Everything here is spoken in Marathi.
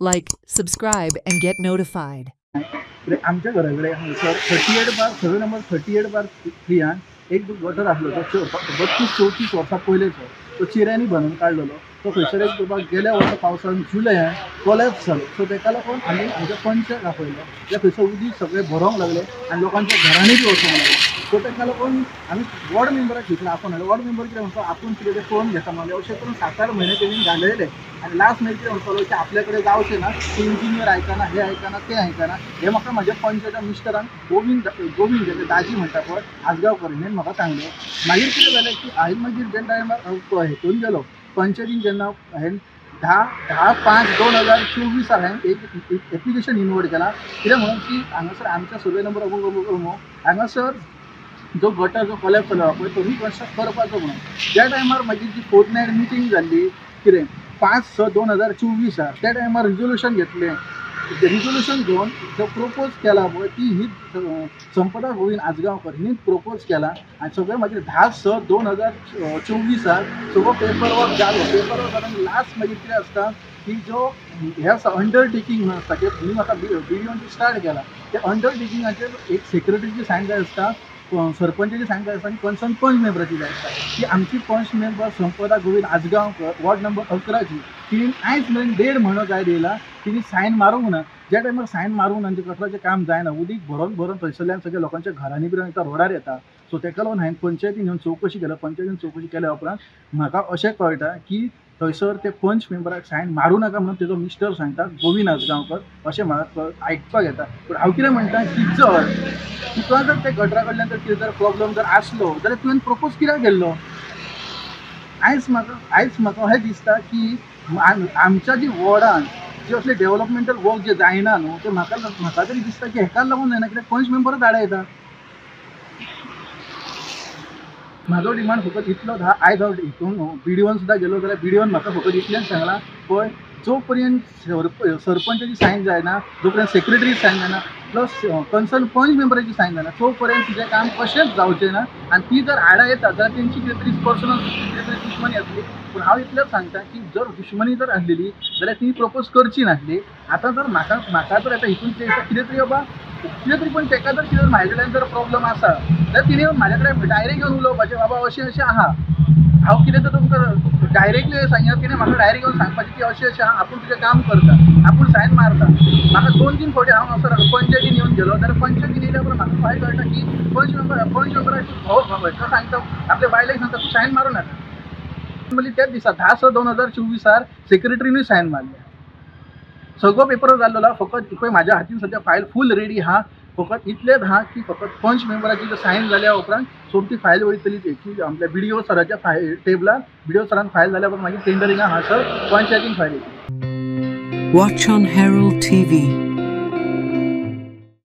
Like, subscribe, and get notified. आमच्या घराकडे सर 38/7 नंबर 38/3 एक गटर आसलो तो 32-34 वर्सां पयलींचो तो चिऱ्यांनी बांदून काडलेलो तो खंयसर एक गेल्या वर्सा पावसान जुलयान कोलॅप्स जालो सो ताका लागून आमी आमच्या पंचाक आपयलो जे खंयसर उदीक सगळें भरोंक लागलें आनी लोकांच्या घरांनी बी वचूंक लागलें सो ताका लागून आमी वॉर्ड मेंबराक घेतला आपूण वॉर्ड मेंबर कितें म्हणतो आपूण कितें तें पळोवन घेता म्हणलें अशें करून 7-8 म्हयने तेणी घालयले आनी लास्ट मागीर कितें म्हणपाक लागलो की आपल्या कडेन जावचें ना ते इंजिनियर आयकना हे आयकना ते आयकना हे म्हाका म्हाज्या पंचायच्या मिस्टरान गोविंद जें दाजी म्हणटा पळय आजगांवकर हेणें म्हाका सांगलें मागीर कितें जालें की हांवें मागीर जे टायमार हेतून गेलो पंचायतीन जेन्ना हांवें 10/5/2024 हांवें एक एप्लिकेशन इनवोड केला कितें म्हणून की हांगासर आमच्या सर्वे नंबर अमूक हांगासर जो गटर जो कोलॅप्स जालो पळय तो रिकन्स्ट्रक्ट करपाचो म्हणून ज्या टायमार मागीर जी फोर्टनायट मिटींग जाल्ली कितें 5/6/2024 त्या टायमार रिजोल्युशन घेतलें रिजोल्युशन घेवन जो प्रोपोज केला पळय ती ही संपदा गोविंद आजगांवकर हिणें प्रोपोज केला आनी सगळें मागीर 10/6/2024 सगळो पेपर वर्क जालो पेपर वर्क जालो लास्ट मागीर कितें आसता की जो हे आसा अंडरटेकींग म्हणून आसता की तुमी म्हाका बिडिओन स्टार्ट केला त्या अंडरटेकिंगाचेर एक सेक्रेटरीची सायन जाय आसता सरपंचाची सायन जाय आसता आनी कन्सर्न पंच मेंबराची जाय आसता की आमची पंच मेंबर संपदा गोविंद आजगांवकर वॉर्ड नंबर 11ची तिणी आयज मेरेन 1.5 म्हयनो जाय दिला तिणी सायन मारूंक ना ज्या टायमार सायन मारूंक ना आनी गटराचें काम जायना उदीक भरोन थंयसरल्यान सगळ्या लोकांच्या घरांनी बिरान येता रोडार येता सो ताका लागून हांवें पंचायतीन येवन चवकशी केल्या पंचायतीन चवकशी केल्या उपरांत म्हाका अशें कळटा की थंयसर ते पंच मेंबराक सायन मारूं नाका म्हणून तेजो मिस्टर सांगता गोविंद आजगांवकर अशें म्हाका आयकपाक येता पूण हांव कितें म्हणटा की जर तुका जर ते गटरा कडल्यान जर कितें जर प्रॉब्लम जर आसलो जाल्यार तुवें प्रपोज कित्याक केल्लो आयज म्हाका अशें दिसता की आमच्या जी वॉर्डान जे असले डेव्हलपमेंटल वर्क जे जायना न्हू ते म्हाका तरी दिसता की हेका लागून जायना कित्याक पंच मेंबरच आडा येता म्हाजो डिमांड फकत इतलो आयज हांव हितून बिडिओन सुद्दां गेलो जाल्यार बिडिओन म्हाका फकत इतलेंच सांगलां पळय जो पर्यंत सरपंचाची सायन जायना जो पर्यंत सेक्रेटरी सायन जायना प्लस कन्सर्न पंच मेंबराची सायन जायना तो पर्यंत तिजें काम कशेंच जावचें ना आनी ती जर आडा येता जाल्यार तेंची कितें तरी पर्सनल दुश्मनी आसली पूण हांव इतलेंच सांगता की जर दुश्मनी जर आसलेली जाल्यार ती प्रपोज करची नासली आतां जर म्हाका जर आतां हितून कितें तरी बाबा कितें तरी पण ताका जर कितें म्हाजे कडल्यान जर प्रॉब्लम आसा जाल्यार तिणें म्हाजे कडेन डायरेक्ट येवन उलोवपाचें बाबा अशें आहा हांव कितें तर तुमकां डायरेक्टली सांगया तिणें म्हाका डायरेक्ट येवन सांगपाचें की अशें आहा आपूण तुजें काम करता आपूण सायन मारता म्हाका 2-3 फावटी हांव असो पंचायतीन येवन गेलो जाल्यार पंचायतीन येयल्या उपरांत म्हाका फायद कळटा की पंच मेंबराची तो सांगता आपल्या बायलेक सांगता तूं सायन मारूं नाका म्हणजे त्याच दिसा 10/6/2024 सेक्रेटरीनूय सायन मारल्या सगळो पेपर जाल्लो फकत पळय म्हाज्या हातीन सद्या फायल फूल रेडी आहा फकत इतलेंच आहा की फकत पंच मेंबराची जर सायन जाल्या उपरांत सोमती फायल वयतली की आपल्या बिडिओ सराच्या टेबलार बिडिओ सरान फायल जाल्या उपरांत मागीर टेंडरिंगा हांगासर पंचायतीन फायल येतली. Watch on Herald TV.